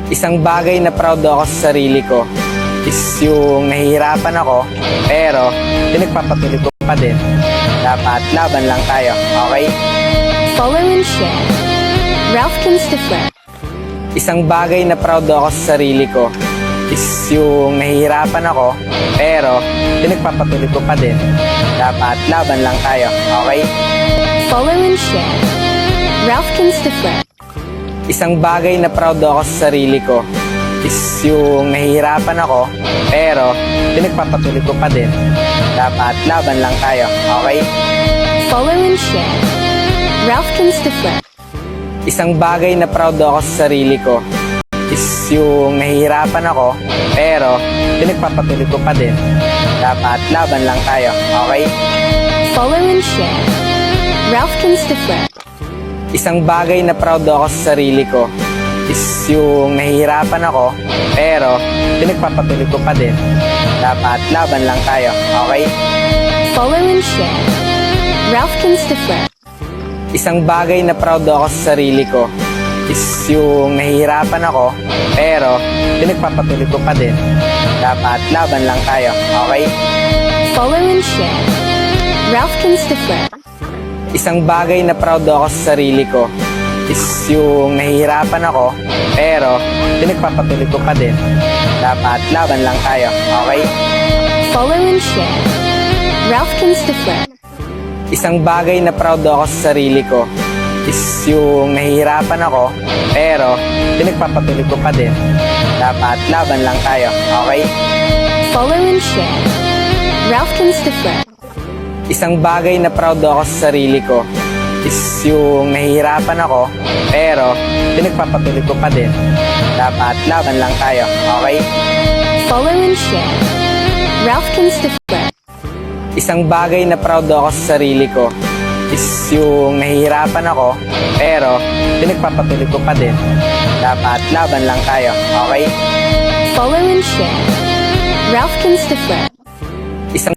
Isang bagay na proud ako sa sarili ko is yung nahihirapan ako, pero pinagpapatuloy ko pa din. Dapat laban lang tayo, okay? Follow and share. Ralph Kinstefler. Isang bagay na proud ako sa sarili ko is yung nahihirapan ako, pero pinagpapatuloy ko pa din. Dapat laban lang tayo, okay? Follow and share. Ralph Kinstefler. Isang bagay na proud ako sa sarili ko is yung nahihirapan ako, pero pinagpapatuloy ko pa din. Dapat laban lang tayo, okay? Follow and share. Ralph Kinstefler. Isang bagay na proud ako sa sarili ko is yung nahihirapan ako, pero pinagpapatuloy ko pa din. Dapat laban lang tayo, okay? Follow and share. Ralph Kinstefler. Isang bagay na proud ako sa sarili ko is yung nahihirapan ako, pero pinagpapatuloy ko pa din. Dapat laban lang tayo, okay? Follow and share. Ralph Kinstefler. Isang bagay na proud ako sa sarili ko is yung nahihirapan ako, pero pinagpapatuloy ko pa din. Dapat laban lang tayo, okay? Follow and share. Ralph Kinstefler. Isang bagay na proud ako sa sarili ko is yung nahihirapan ako, pero pinagpapatuloy ko pa din. Dapat laban lang tayo, okay? Follow and share. Ralph Kinstefler. Isang bagay na proud ako sa sarili ko is yung nahihirapan ako, pero pinagpapatuloy ko pa din. Dapat laban lang tayo, okay? Follow and share. Ralph Kinstefler. Isang bagay na proud ako sa sarili ko is yung nahihirapan ako, pero pinagpapatuloy ko pa din. Dapat laban lang tayo, okay? Follow and share. Ralph Kinstefler. Isang bagay na proud ako sa sarili ko is yung nahihirapan ako, pero pinagpapatuloy ko pa din. Dapat laban lang tayo, okay? Follow and share. Ralph Kinstefler. Isang